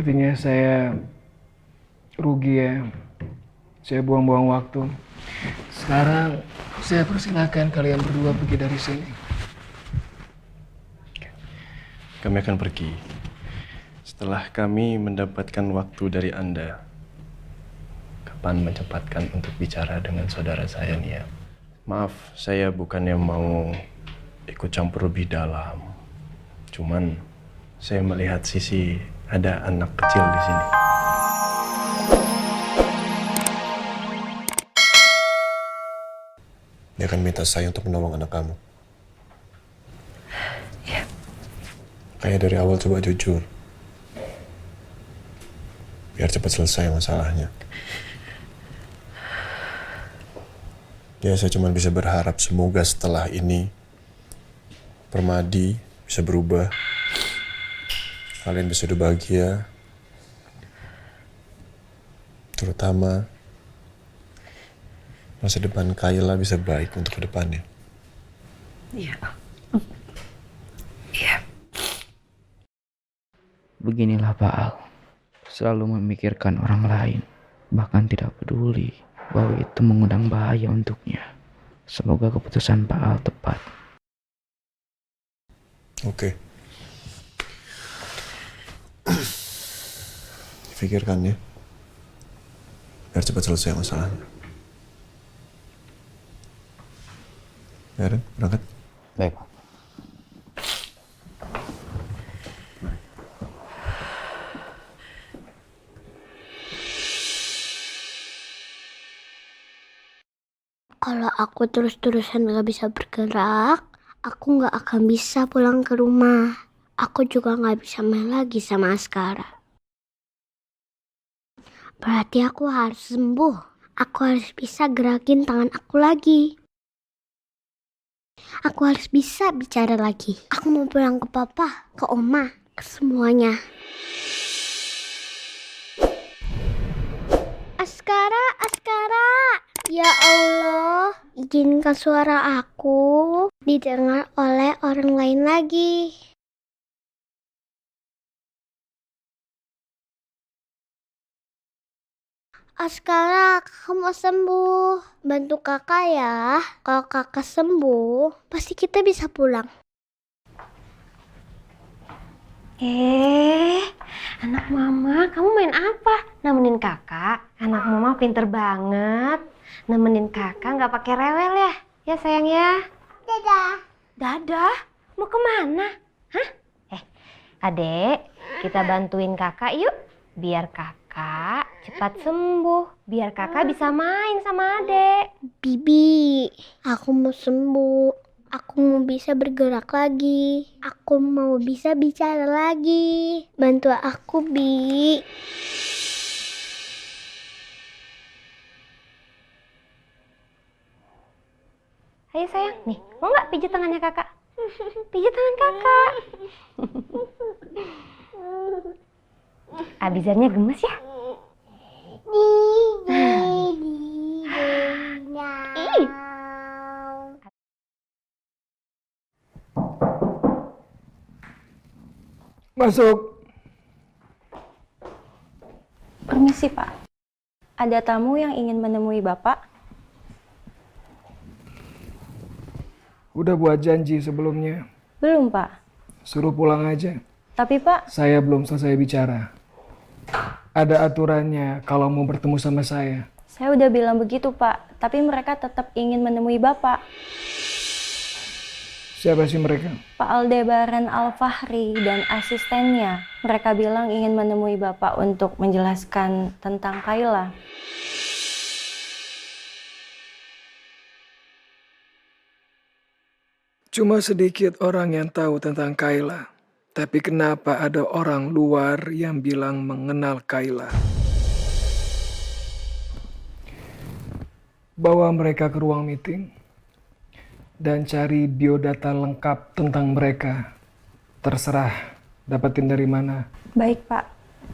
Sepertinya saya rugi ya. Saya buang-buang waktu. Sekarang saya persilakan kalian berdua pergi dari sini. Kami akan pergi setelah kami mendapatkan waktu dari Anda. Kapan menyempatkan untuk bicara dengan saudara saya nih ya? Maaf, saya bukannya mau ikut campur lebih dalam. Cuman saya melihat sisi ada anak kecil di sini. Dia akan minta saya untuk menolong anak kamu. Kayak dari awal coba jujur. Biar cepat selesai masalahnya. Ya saya cuma bisa berharap semoga setelah ini Permadi bisa berubah. Kalian bisa hidup bahagia. Terutama masa depan Kayla bisa baik untuk kedepannya. Iya. Iya. Beginilah Pak Al, selalu memikirkan orang lain, bahkan tidak peduli bahwa itu mengundang bahaya untuknya. Semoga keputusan Pak Al tepat. Oke. Pikirkan ya. Biar cepat selesai masalahnya. Ya, Ren, berangkat. Baik Pak. Kalau aku terus-terusan gak bisa bergerak, aku gak akan bisa pulang ke rumah. Aku juga gak bisa main lagi sama Askara. Berarti aku harus sembuh. Aku harus bisa gerakin tangan aku lagi. Aku harus bisa bicara lagi. Aku mau pulang ke papa, ke oma, ke semuanya. Askara, Askara. Ya Allah, izinkan suara aku didengar oleh orang lain lagi. Askara, kakak mau sembuh. Bantu kakak ya. Kalau kakak sembuh, pasti kita bisa pulang. Anak mama, kamu main apa? Nemenin kakak. Anak mama pinter banget. Nemenin kakak nggak pakai rewel ya? Ya sayang ya. Dadah. Dadah? Mau kemana? Hah? Adek, kita bantuin kakak yuk. Biar kakak cepat sembuh. Biar kakak bisa main sama adek. Bibi, aku mau sembuh. Aku mau bisa bergerak lagi. Aku mau bisa bicara lagi. Bantu aku, Bi. Ayo sayang, nih mau nggak pijit tangannya kakak? Pijit tangan kakak. Abizarnya gemes ya? Ih. Masuk. Permisi Pak, ada tamu yang ingin menemui Bapak. Udah buat janji sebelumnya. Belum Pak, Suruh pulang aja. tapi Pak, Saya belum selesai bicara. Ada aturannya kalau mau bertemu sama saya. saya udah bilang begitu Pak, tapi mereka tetap ingin menemui Bapak. Siapa sih mereka? Pak Aldebaran Alfahri dan asistennya. Mereka bilang ingin menemui Bapak untuk menjelaskan tentang Kayla. Cuma sedikit orang yang tahu tentang Kayla. Tapi kenapa ada orang luar yang bilang mengenal Kayla? Bawa mereka ke ruang meeting dan cari biodata lengkap tentang mereka. Terserah dapetin dari mana. Baik Pak,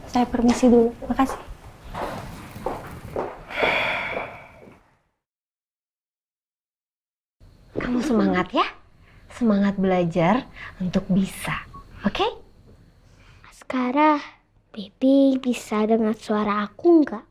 saya permisi dulu. Makasih. Kamu semangat ya? Semangat belajar untuk bisa. Oke? Askara, Baby bisa dengar suara aku nggak?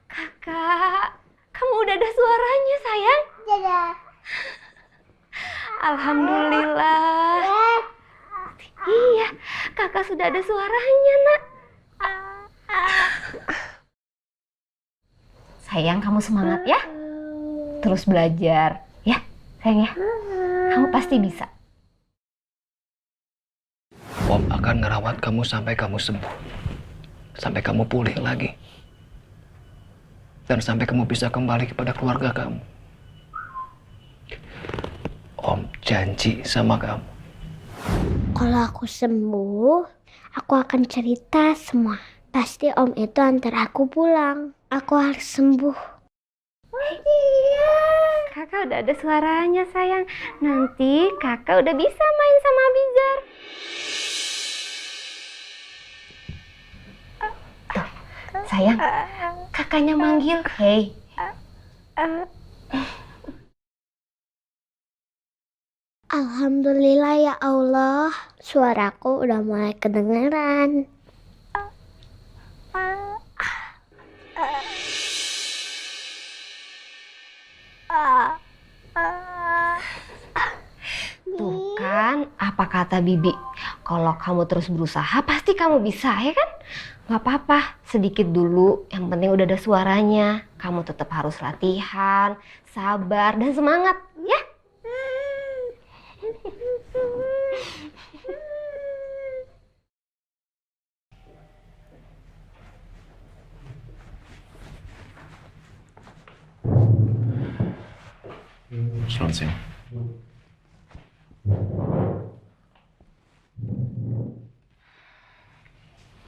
Kakak, kamu udah ada suaranya sayang. Alhamdulillah. Iya, kakak sudah ada suaranya nak. Sayang, kamu semangat ya. Terus belajar ya sayang ya. Kamu pasti bisa. Om akan ngerawat kamu sampai kamu sembuh. Sampai kamu pulih lagi. Dan sampai kamu bisa kembali kepada keluarga kamu. Om janji sama kamu. Kalau aku sembuh, aku akan cerita semua. Pasti Om itu antar aku pulang. Aku harus sembuh. Kakak udah ada suaranya sayang. Nanti kakak udah bisa main sama Abizar. Tuh, sayang, kakaknya manggil. Hey. Alhamdulillah ya Allah, suaraku udah mulai kedengeran. Tuh kan, apa kata Bibi? Kalau kamu terus berusaha, pasti kamu bisa, ya kan? Gak apa-apa, sedikit dulu. Yang penting udah ada suaranya. Kamu tetap harus latihan, sabar, dan semangat, ya? Selamat siang.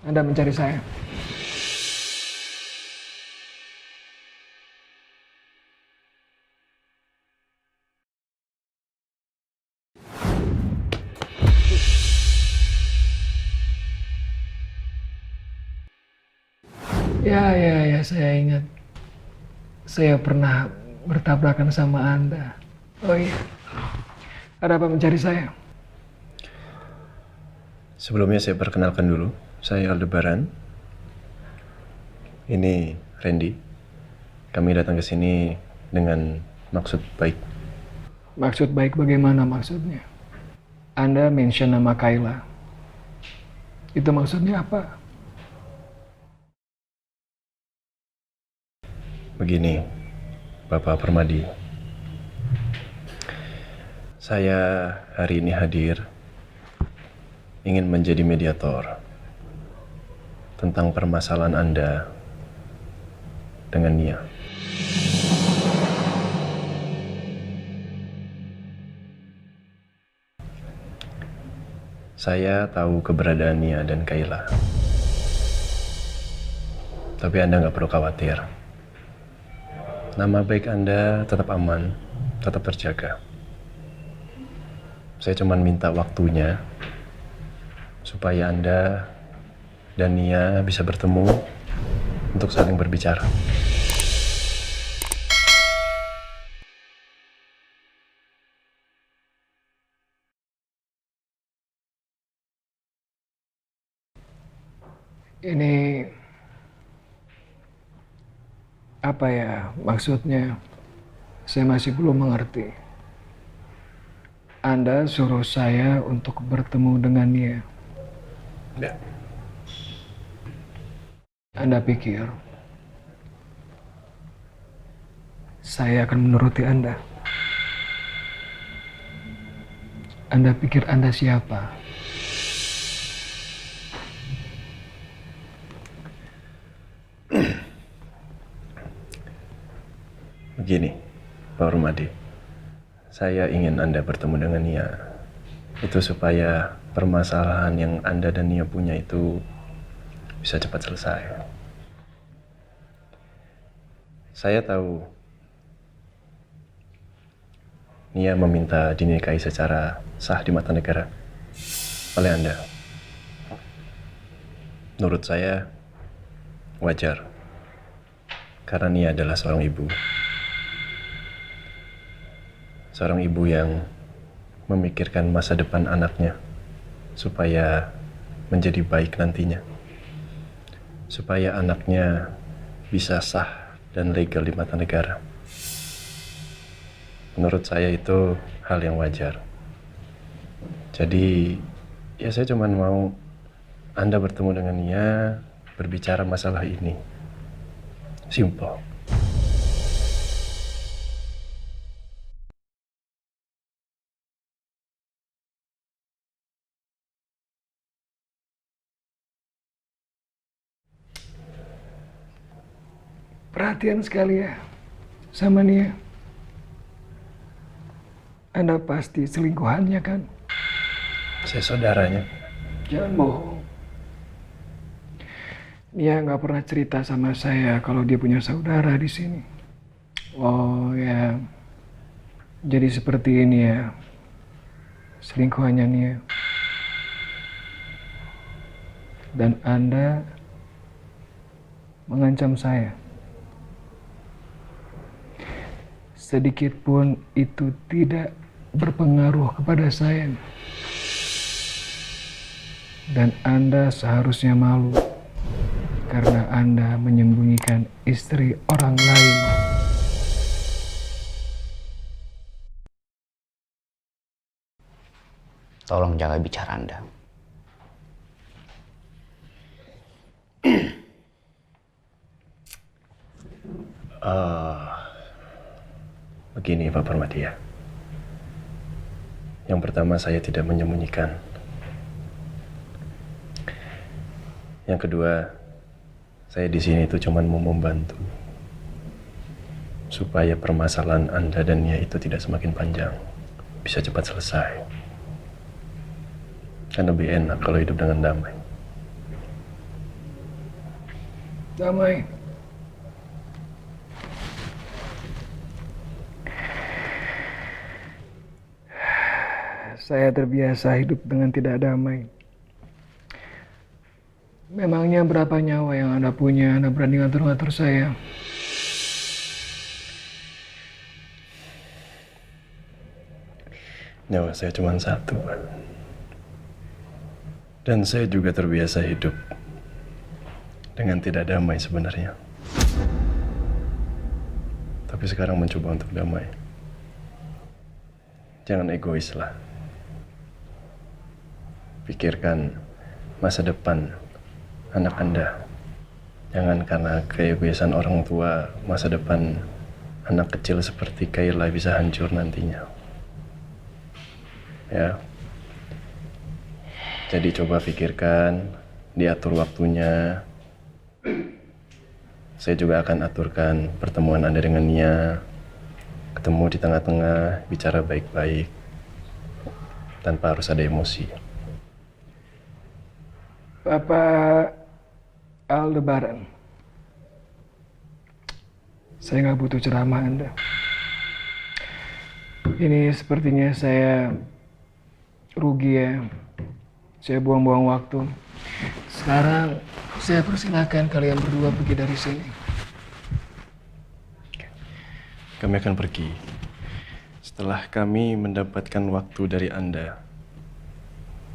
Anda mencari saya. Ya, saya ingat. Saya pernah bertabrakan sama Anda. Oh iya. Ada apa mencari saya? Sebelumnya saya perkenalkan dulu. Saya Aldebaran. Ini Randy. Kami datang ke sini dengan maksud baik. Maksud baik bagaimana maksudnya? Anda mention nama Kayla. Itu maksudnya apa? Begini, Bapak Permadi. Saya hari ini hadir ingin menjadi mediator tentang permasalahan Anda dengan Nia. Saya tahu keberadaan Nia dan Kayla. Tapi Anda nggak perlu khawatir. Nama baik Anda tetap aman, tetap terjaga. Saya cuma minta waktunya supaya Anda dan Nia bisa bertemu untuk saling berbicara. Ini apa ya maksudnya? Saya masih belum mengerti. Anda suruh saya untuk bertemu dengan dia. Ya. Anda pikir saya akan menuruti Anda? Anda pikir Anda siapa? Begini, Pak Rumadi. Saya ingin Anda bertemu dengan Nia. Itu supaya permasalahan yang Anda dan Nia punya itu bisa cepat selesai. Saya tahu Nia meminta dinikahi secara sah di mata negara oleh Anda. Menurut saya, wajar. Karena Nia adalah seorang ibu. Seorang ibu yang memikirkan masa depan anaknya supaya menjadi baik nantinya. Supaya anaknya bisa sah dan legal di mata negara. Menurut saya itu hal yang wajar. Jadi, ya saya cuma mau Anda bertemu dengan Nia, berbicara masalah ini. Simple. Perhatian sekali ya sama Nia. Anda pasti selingkuhannya kan? Saya saudaranya. Jangan bohong. Nia nggak pernah cerita sama saya kalau dia punya saudara di sini. Oh ya, jadi seperti ini ya selingkuhannya Nia. Dan Anda mengancam saya. Sedikit pun itu tidak berpengaruh kepada saya. Dan Anda seharusnya malu karena Anda menyembunyikan istri orang lain. Tolong jaga bicara Anda. Begini Pak Permadi ya. Yang pertama saya tidak menyembunyikan. Yang kedua, saya di sini itu cuma mau membantu supaya permasalahan Anda dan Nia itu tidak semakin panjang, bisa cepat selesai. Kan lebih enak kalau hidup dengan damai. Damai. Saya terbiasa hidup dengan tidak damai. Memangnya berapa nyawa yang Anda punya? Anda berani ngatur-ngatur saya. Nyawa saya cuma satu, Pak. Dan saya juga terbiasa hidup dengan tidak damai sebenarnya. Tapi sekarang mencoba untuk damai. Jangan egois lah. Pikirkan masa depan anak Anda. Jangan karena keegoisan orang tua, masa depan anak kecil seperti Kayla bisa hancur nantinya. Ya. Jadi coba pikirkan, diatur waktunya. Saya juga akan aturkan pertemuan Anda dengan Nia. Ketemu di tengah-tengah, bicara baik-baik. Tanpa harus ada emosi. Bapak Aldebaran, saya nggak butuh ceramah Anda. Ini sepertinya saya rugi ya. Saya buang-buang waktu. Sekarang saya persilakan kalian berdua pergi dari sini. Kami akan pergi setelah kami mendapatkan waktu dari Anda.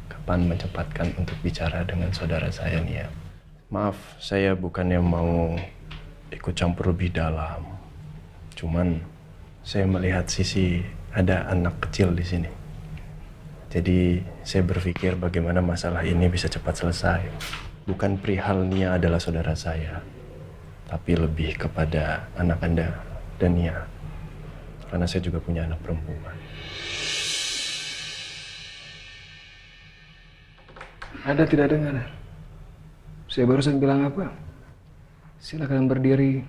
Kapan menyempatkan untuk bicara dengan saudara saya Nia. Maaf, saya bukannya mau ikut campur lebih dalam. Cuman saya melihat sisi ada anak kecil di sini. Jadi saya berpikir bagaimana masalah ini bisa cepat selesai. Bukan perihal Nia adalah saudara saya, tapi lebih kepada anak Anda dan Nia. Karena saya juga punya anak perempuan. Anda tidak dengar? Saya barusan bilang apa? Silakan berdiri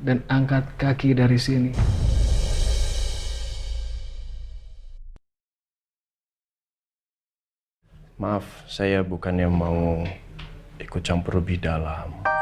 dan angkat kaki dari sini. Maaf, saya bukannya mau ikut campur lebih dalam.